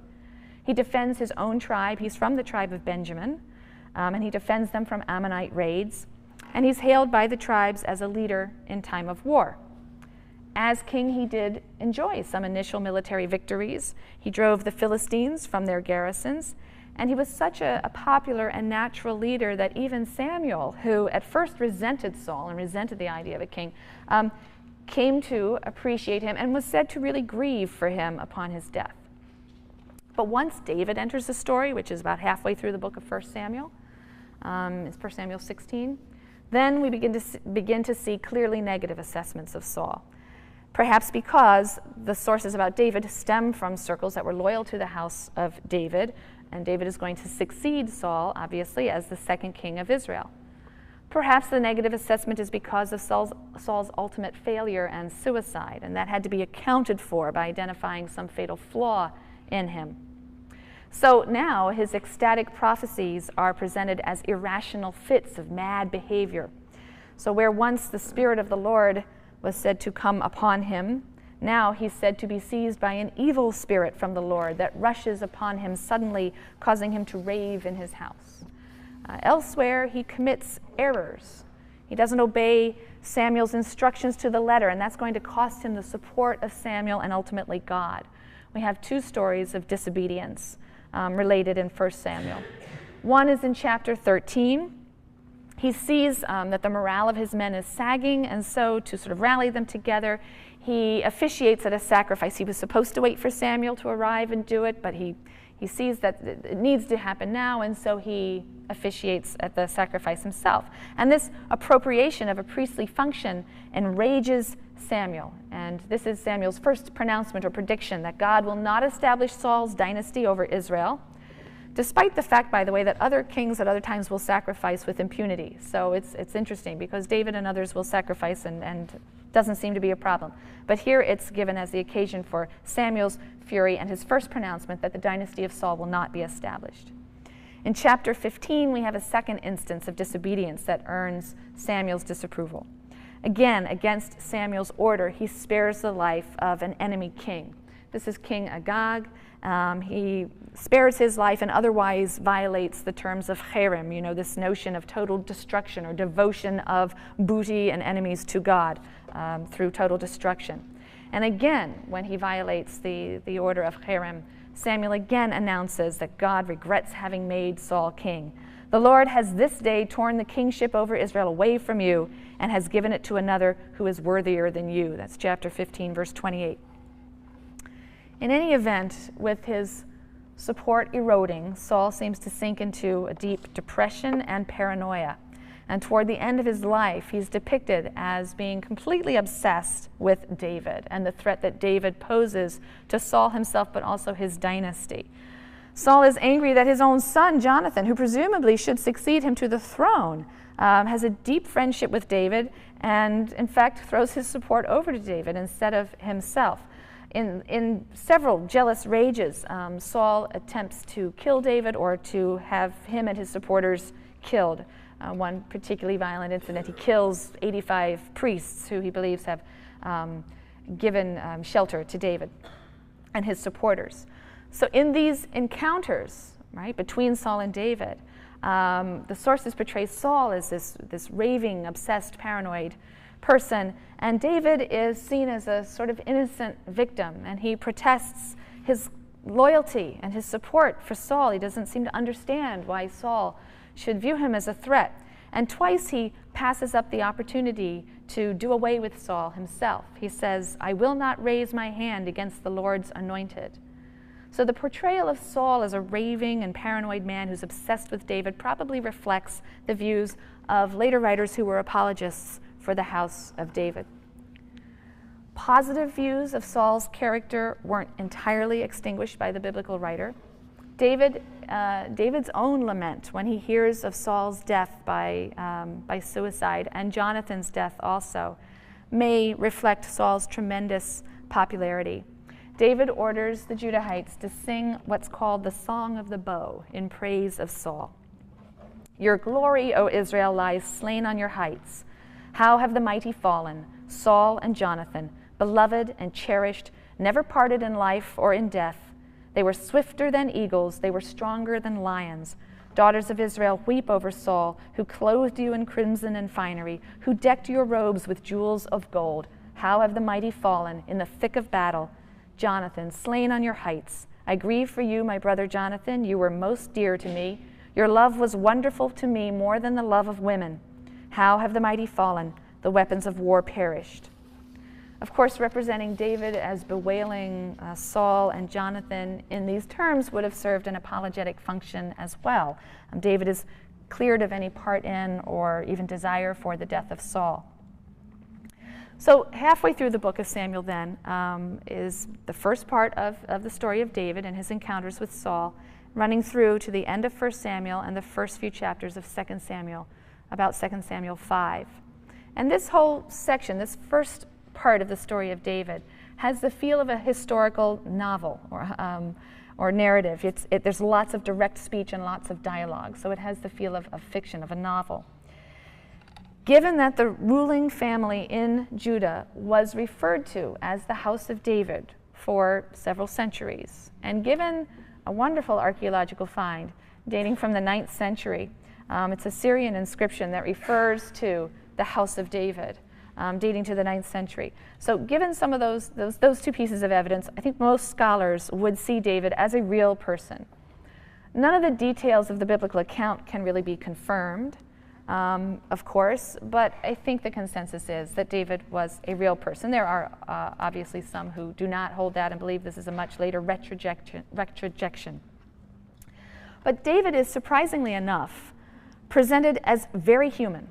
He defends his own tribe. He's from the tribe of Benjamin, and he defends them from Ammonite raids. And he's hailed by the tribes as a leader in time of war. As king, he did enjoy some initial military victories. He drove the Philistines from their garrisons, and he was such a popular and natural leader that even Samuel, who at first resented Saul and resented the idea of a king, came to appreciate him and was said to really grieve for him upon his death. But once David enters the story, which is about halfway through the book of 1 Samuel, it's 1 Samuel 16, then we begin to see clearly negative assessments of Saul. Perhaps because the sources about David stem from circles that were loyal to the house of David, and David is going to succeed Saul, obviously, as the second king of Israel. Perhaps the negative assessment is because of Saul's ultimate failure and suicide, and that had to be accounted for by identifying some fatal flaw in him. So now his ecstatic prophecies are presented as irrational fits of mad behavior. So where once the Spirit of the Lord was said to come upon him, now he's said to be seized by an evil spirit from the Lord that rushes upon him suddenly, causing him to rave in his house. Elsewhere, he commits errors. He doesn't obey Samuel's instructions to the letter, and that's going to cost him the support of Samuel and ultimately God. We have two stories of disobedience related in 1 Samuel. One is in chapter 13. He sees that the morale of his men is sagging, and so to sort of rally them together, he officiates at a sacrifice. He was supposed to wait for Samuel to arrive and do it, but he sees that it needs to happen now, and so he officiates at the sacrifice himself. And this appropriation of a priestly function enrages Samuel. And this is Samuel's first pronouncement or prediction that God will not establish Saul's dynasty over Israel, despite the fact, by the way, that other kings at other times will sacrifice with impunity. So it's interesting because David and others will sacrifice and doesn't seem to be a problem. But here it's given as the occasion for Samuel's fury and his first pronouncement that the dynasty of Saul will not be established. In chapter 15, we have a second instance of disobedience that earns Samuel's disapproval. Again, against Samuel's order, he spares the life of an enemy king. This is King Agag. He spares his life and otherwise violates the terms of cherem, this notion of total destruction or devotion of booty and enemies to God through total destruction. And again, when he violates the order of cherem, Samuel again announces that God regrets having made Saul king. The Lord has this day torn the kingship over Israel away from you and has given it to another who is worthier than you. That's chapter 15, verse 28. In any event, with his support eroding, Saul seems to sink into a deep depression and paranoia. And toward the end of his life, he's depicted as being completely obsessed with David and the threat that David poses to Saul himself, but also his dynasty. Saul is angry that his own son, Jonathan, who presumably should succeed him to the throne, has a deep friendship with David and, in fact, throws his support over to David instead of himself. In several jealous rages, Saul attempts to kill David or to have him and his supporters killed. One particularly violent incident, he kills 85 priests who he believes have given shelter to David and his supporters. So in these encounters, right, between Saul and David, the sources portray Saul as this raving, obsessed, paranoid person, and David is seen as a sort of innocent victim, and he protests his loyalty and his support for Saul. He doesn't seem to understand why Saul should view him as a threat. And twice he passes up the opportunity to do away with Saul himself. He says, "I will not raise my hand against the Lord's anointed." So the portrayal of Saul as a raving and paranoid man who's obsessed with David probably reflects the views of later writers who were apologists for the house of David. Positive views of Saul's character weren't entirely extinguished by the biblical writer. David's own lament when he hears of Saul's death by suicide and Jonathan's death also may reflect Saul's tremendous popularity. David orders the Judahites to sing what's called the Song of the Bow in praise of Saul. Your glory, O Israel, lies slain on your heights. How have the mighty fallen, Saul and Jonathan, beloved and cherished, never parted in life or in death. They were swifter than eagles, they were stronger than lions. Daughters of Israel, weep over Saul, who clothed you in crimson and finery, who decked your robes with jewels of gold. How have the mighty fallen in the thick of battle? Jonathan, slain on your heights. I grieve for you, my brother Jonathan. You were most dear to me. Your love was wonderful to me more than the love of women. How have the mighty fallen? The weapons of war perished. Of course, representing David as bewailing Saul and Jonathan in these terms would have served an apologetic function as well. David is cleared of any part in or even desire for the death of Saul. So halfway through the book of Samuel then is the first part of the story of David and his encounters with Saul, running through to the end of 1 Samuel and the first few chapters of 2 Samuel, about 2 Samuel 5. And this whole section, this first part of the story of David, has the feel of a historical novel or narrative. There's lots of direct speech and lots of dialogue, so it has the feel of fiction, of a novel. Given that the ruling family in Judah was referred to as the House of David for several centuries, and given a wonderful archaeological find dating from the 9th century, it's a Syrian inscription that refers to the House of David, dating to the 9th century. So given some of those two pieces of evidence, I think most scholars would see David as a real person. None of the details of the biblical account can really be confirmed, of course, but I think the consensus is that David was a real person. There are obviously some who do not hold that and believe this is a much later retrojection. But David is, surprisingly enough, presented as very human.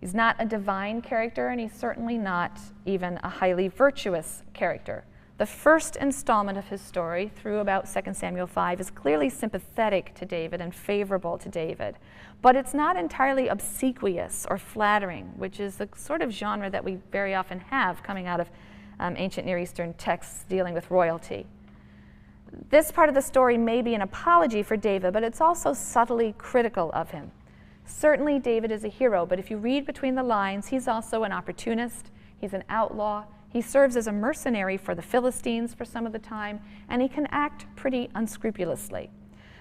He's not a divine character, and he's certainly not even a highly virtuous character. The first installment of his story, through about 2 Samuel 5, is clearly sympathetic to David and favorable to David. But it's not entirely obsequious or flattering, which is the sort of genre that we very often have coming out of ancient Near Eastern texts dealing with royalty. This part of the story may be an apology for David, but it's also subtly critical of him. Certainly David is a hero, but if you read between the lines, he's also an opportunist, he's an outlaw, he serves as a mercenary for the Philistines for some of the time, and he can act pretty unscrupulously.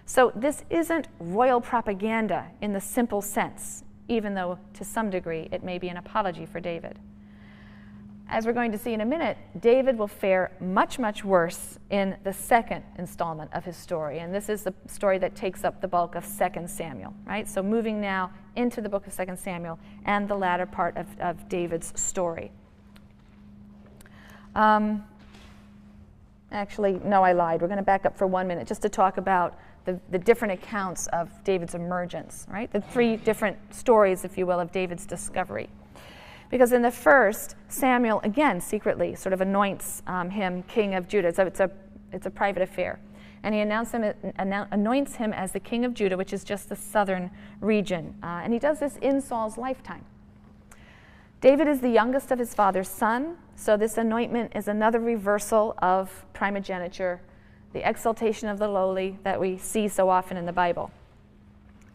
So this isn't royal propaganda in the simple sense, even though to some degree it may be an apology for David. As we're going to see in a minute, David will fare much, much worse in the second installment of his story, and this is the story that takes up the bulk of 2 Samuel, right? So moving now into the book of 2 Samuel and the latter part of David's story. Actually, no, I lied. We're going to back up for 1 minute just to talk about the different accounts of David's emergence, right? The three different stories, if you will, of David's discovery. Because in the first, Samuel, again, secretly sort of anoints him king of Judah. So it's a private affair. And he anoints him as the king of Judah, which is just the southern region. And he does this in Saul's lifetime. David is the youngest of his father's son, so this anointment is another reversal of primogeniture, the exaltation of the lowly that we see so often in the Bible.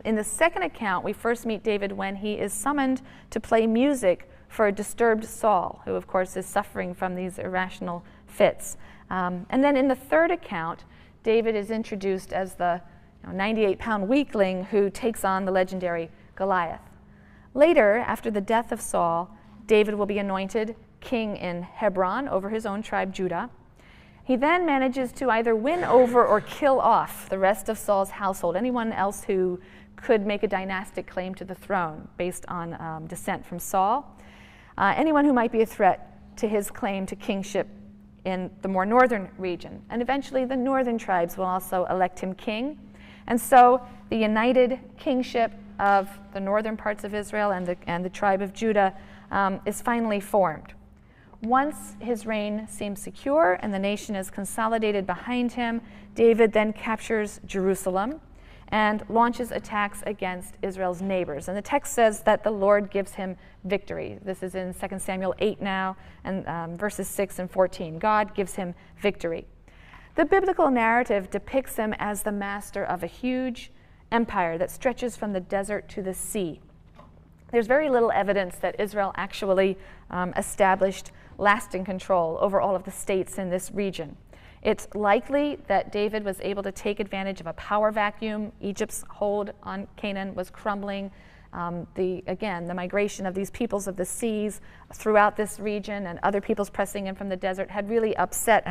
In the second account, we first meet David when he is summoned to play music for a disturbed Saul, who of course is suffering from these irrational fits. And then in the third account, David is introduced as the 98-pound weakling who takes on the legendary Goliath. Later, after the death of Saul, David will be anointed king in Hebron over his own tribe, Judah. He then manages to either win over or kill off the rest of Saul's household, anyone else who could make a dynastic claim to the throne based on descent from Saul, anyone who might be a threat to his claim to kingship in the more northern region. And eventually the northern tribes will also elect him king. And so the united kingship of the northern parts of Israel and the tribe of Judah is finally formed. Once his reign seems secure and the nation is consolidated behind him, David then captures Jerusalem and launches attacks against Israel's neighbors. And the text says that the Lord gives him victory. This is in 2 Samuel 8 now, and verses 6 and 14. God gives him victory. The biblical narrative depicts him as the master of a huge empire that stretches from the desert to the sea. There's very little evidence that Israel actually established lasting control over all of the states in this region. It's likely that David was able to take advantage of a power vacuum. Egypt's hold on Canaan was crumbling. The migration of these peoples of the seas throughout this region and other peoples pressing in from the desert had really upset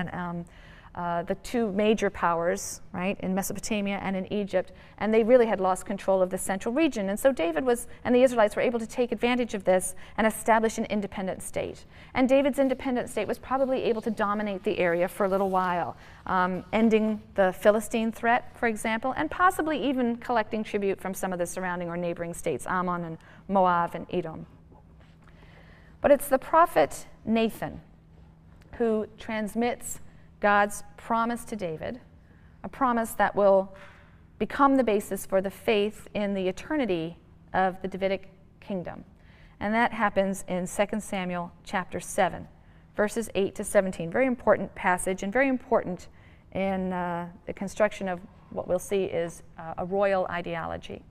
the two major powers, right, in Mesopotamia and in Egypt, and they really had lost control of the central region. And so David and the Israelites were able to take advantage of this and establish an independent state. And David's independent state was probably able to dominate the area for a little while, ending the Philistine threat, for example, and possibly even collecting tribute from some of the surrounding or neighboring states, Ammon and Moab and Edom. But it's the prophet Nathan who transmits God's promise to David, a promise that will become the basis for the faith in the eternity of the Davidic kingdom. And that happens in 2 Samuel chapter 7, verses 8 to 17. Very important passage and very important in the construction of what we'll see is a royal ideology.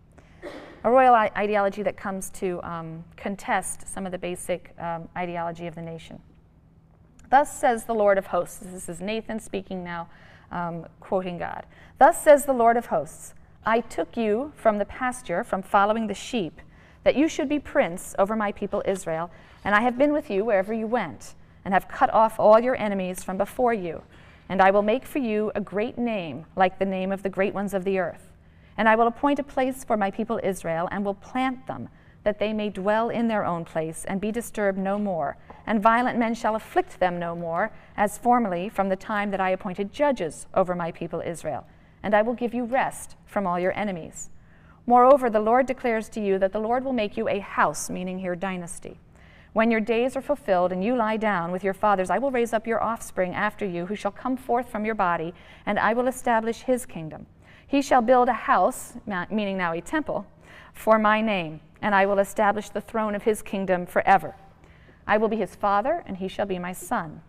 A royal ideology that comes to contest some of the basic ideology of the nation. Thus says the Lord of hosts. This is Nathan speaking now, quoting God. Thus says the Lord of hosts, I took you from the pasture, from following the sheep, that you should be prince over my people Israel, and I have been with you wherever you went, and have cut off all your enemies from before you. And I will make for you a great name, like the name of the great ones of the earth. And I will appoint a place for my people Israel, and will plant them, that they may dwell in their own place, and be disturbed no more. And violent men shall afflict them no more, as formerly from the time that I appointed judges over my people Israel. And I will give you rest from all your enemies. Moreover, the Lord declares to you that the Lord will make you a house, meaning your dynasty. When your days are fulfilled and you lie down with your fathers, I will raise up your offspring after you, who shall come forth from your body, and I will establish his kingdom. He shall build a house, meaning now a temple, for my name, and I will establish the throne of his kingdom forever. I will be his father, and he shall be my son.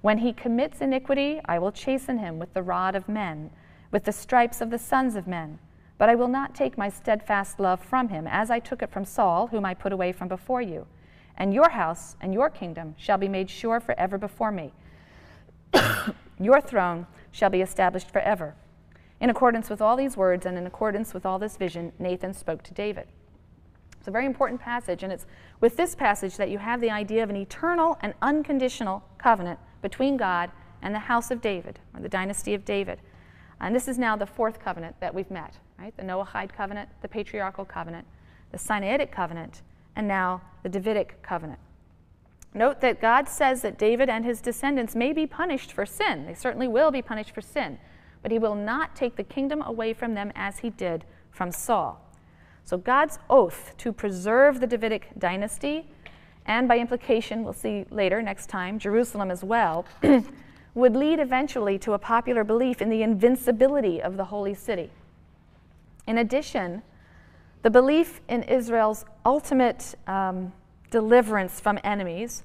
When he commits iniquity, I will chasten him with the rod of men, with the stripes of the sons of men. But I will not take my steadfast love from him, as I took it from Saul, whom I put away from before you. And your house and your kingdom shall be made sure forever before me. Your throne shall be established forever. In accordance with all these words and in accordance with all this vision, Nathan spoke to David. It's a very important passage, and it's with this passage that you have the idea of an eternal and unconditional covenant between God and the house of David, or the dynasty of David. And this is now the fourth covenant that we've met, right? The Noahide covenant, the patriarchal covenant, the Sinaitic covenant, and now the Davidic covenant. Note that God says that David and his descendants may be punished for sin. They certainly will be punished for sin, but he will not take the kingdom away from them as he did from Saul. So God's oath to preserve the Davidic dynasty, and by implication, we'll see later, next time, Jerusalem as well, would lead eventually to a popular belief in the invincibility of the holy city. In addition, the belief in Israel's ultimate deliverance from enemies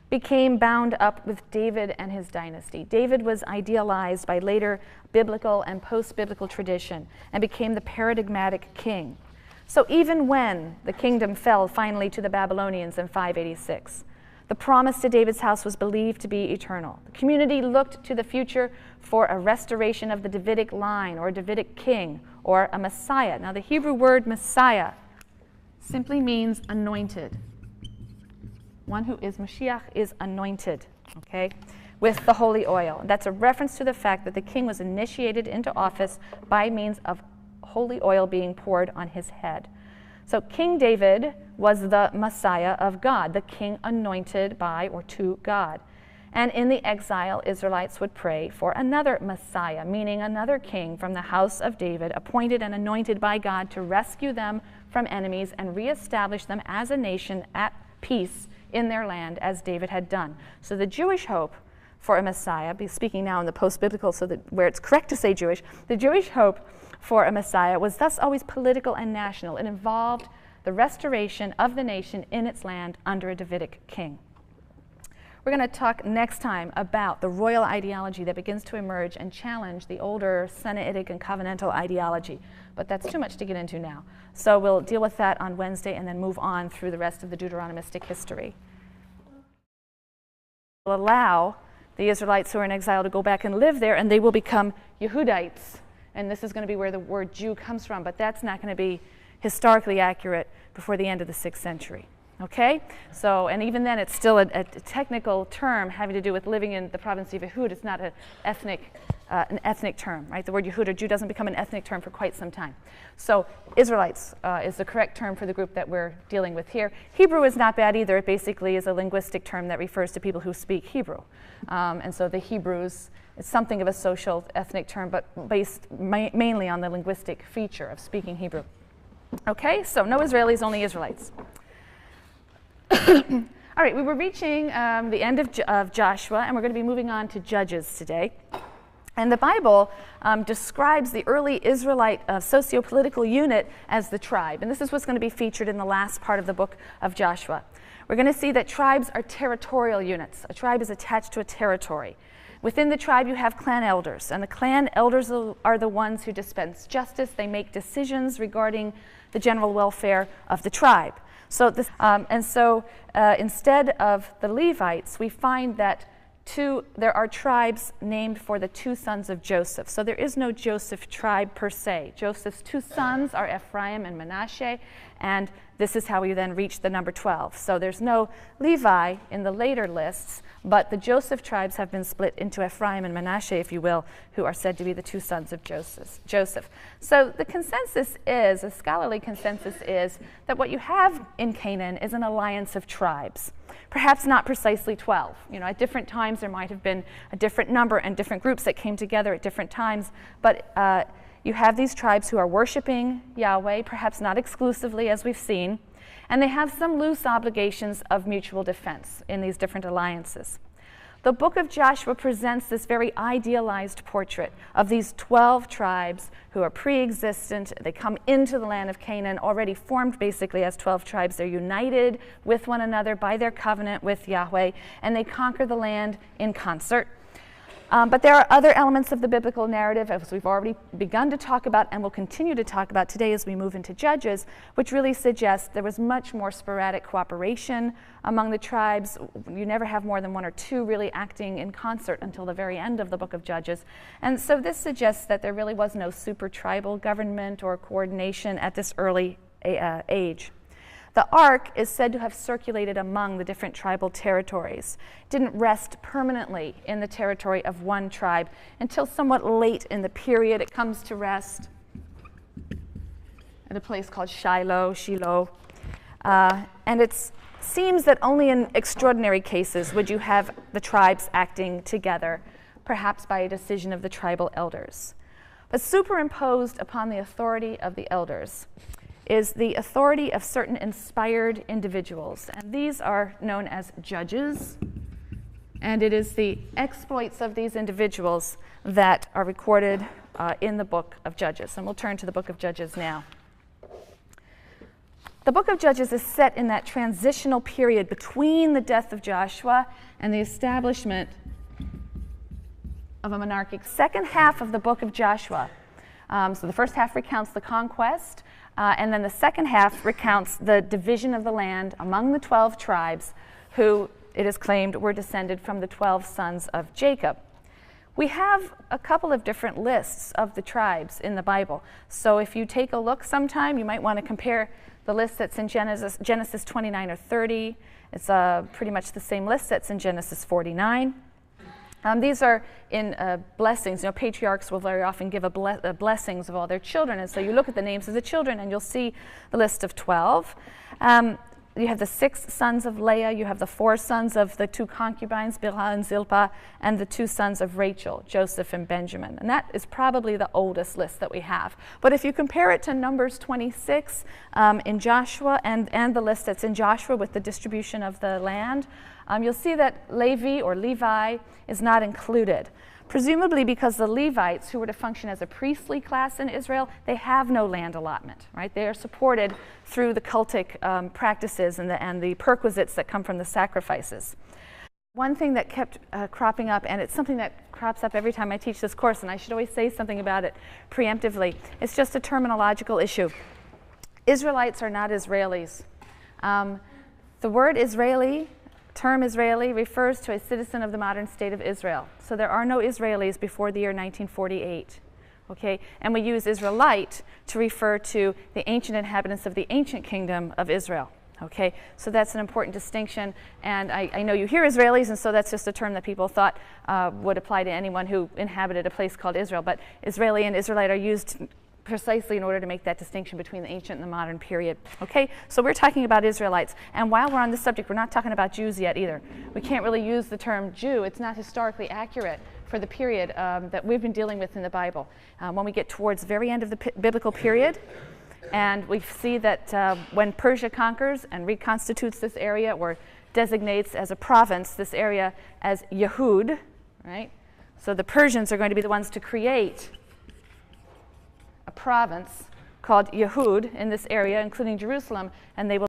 became bound up with David and his dynasty. David was idealized by later biblical and post-biblical tradition and became the paradigmatic king. So even when the kingdom fell finally to the Babylonians in 586, the promise to David's house was believed to be eternal. The community looked to the future for a restoration of the Davidic line or Davidic king or a Messiah. Now the Hebrew word Messiah simply means anointed. One who is Mashiach is anointed, okay, with the holy oil. That's a reference to the fact that the king was initiated into office by means of holy oil being poured on his head. So King David was the Messiah of God, the king anointed by or to God. And in the exile, Israelites would pray for another Messiah, meaning another king from the house of David, appointed and anointed by God to rescue them from enemies and reestablish them as a nation at peace in their land, as David had done. So the Jewish hope for a Messiah, speaking now in the post-biblical, so that where it's correct to say Jewish, the Jewish hope for a Messiah was thus always political and national. It involved the restoration of the nation in its land under a Davidic king. We're going to talk next time about the royal ideology that begins to emerge and challenge the older Sinaitic and covenantal ideology, but that's too much to get into now. So we'll deal with that on Wednesday and then move on through the rest of the Deuteronomistic history. We'll allow the Israelites who are in exile to go back and live there, and they will become Yehudites. And this is going to be where the word Jew comes from, but that's not going to be historically accurate before the end of the 6th century. Okay? So, and even then, it's still a technical term having to do with living in the province of Yehud. It's not an ethnic term, right? The word Yehud or Jew doesn't become an ethnic term for quite some time. So, Israelites is the correct term for the group that we're dealing with here. Hebrew is not bad either. It basically is a linguistic term that refers to people who speak Hebrew. And so the Hebrews, it's something of a social ethnic term, but based mainly on the linguistic feature of speaking Hebrew. Okay? So, no Israelis, only Israelites. All right, we were reaching the end of Joshua, and we're going to be moving on to Judges today. And the Bible describes the early Israelite socio-political unit as the tribe. And this is what's going to be featured in the last part of the book of Joshua. We're going to see that tribes are territorial units. A tribe is attached to a territory. Within the tribe, you have clan elders, and the clan elders are the ones who dispense justice. They make decisions regarding the general welfare of the tribe. So instead of the Levites, we find that there are tribes named for the two sons of Joseph. So there is no Joseph tribe per se. Joseph's two sons are Ephraim and Manasseh, and this is how we then reach the number 12. So there's no Levi in the later lists, but the Joseph tribes have been split into Ephraim and Manasseh, if you will, who are said to be the two sons of Joseph. So the consensus is, a scholarly consensus is, that what you have in Canaan is an alliance of tribes. Perhaps not precisely 12. You know, at different times there might have been a different number and different groups that came together at different times, but you have these tribes who are worshiping Yahweh, perhaps not exclusively as we've seen, and they have some loose obligations of mutual defense in these different alliances. The book of Joshua presents this very idealized portrait of these 12 tribes who are pre-existent. They come into the land of Canaan already formed basically as 12 tribes. They're united with one another by their covenant with Yahweh, and they conquer the land in concert. But there are other elements of the biblical narrative, as we've already begun to talk about and will continue to talk about today as we move into Judges, which really suggest there was much more sporadic cooperation among the tribes. You never have more than one or two really acting in concert until the very end of the book of Judges. And so this suggests that there really was no super tribal government or coordination at this early age. The ark is said to have circulated among the different tribal territories. It didn't rest permanently in the territory of one tribe until somewhat late in the period. It comes to rest at a place called Shiloh. And it seems that only in extraordinary cases would you have the tribes acting together, perhaps by a decision of the tribal elders. But superimposed upon the authority of the elders is the authority of certain inspired individuals. And these are known as judges. And it is the exploits of these individuals that are recorded in the book of Judges. And we'll turn to the book of Judges now. The book of Judges is set in that transitional period between the death of Joshua and the establishment of a monarchic second half of the book of Joshua. So the first half recounts the conquest, and then the second half recounts the division of the land among the 12 tribes who, it is claimed, were descended from the 12 sons of Jacob. We have a couple of different lists of the tribes in the Bible. So if you take a look sometime, you might want to compare the list that's in Genesis 29 or 30. It's pretty much the same list that's in Genesis 49. These are in blessings. You know, patriarchs will very often give blessings of all their children, and so you look at the names of the children and you'll see the list of 12. You have the 6 sons of Leah, you have the 4 sons of the 2 concubines, Bilhah and Zilpah, and the 2 sons of Rachel, Joseph and Benjamin. And that is probably the oldest list that we have. But if you compare it to Numbers 26 in Joshua and the list that's in Joshua with the distribution of the land, you'll see that Levi or Levi is not included. Presumably because the Levites, who were to function as a priestly class in Israel, they have no land allotment, right? They are supported through the cultic practices and the perquisites that come from the sacrifices. One thing that kept cropping up, and it's something that crops up every time I teach this course, and I should always say something about it preemptively, it's just a terminological issue. Israelites are not Israelis. The word Israeli, term Israeli, refers to a citizen of the modern state of Israel. So there are no Israelis before the year 1948. Okay? And we use Israelite to refer to the ancient inhabitants of the ancient kingdom of Israel. Okay? So that's an important distinction. And I know you hear Israelis, and so that's just a term that people thought would apply to anyone who inhabited a place called Israel. But Israeli and Israelite are used precisely in order to make that distinction between the ancient and the modern period. Okay, so we're talking about Israelites, and while we're on this subject, we're not talking about Jews yet either. We can't really use the term Jew. It's not historically accurate for the period that we've been dealing with in the Bible. When we get towards the very end of the biblical period, and we see that when Persia conquers and reconstitutes this area, or designates as a province this area as Yehud, right? So the Persians are going to be the ones to create a province called Yehud in this area, including Jerusalem, and they will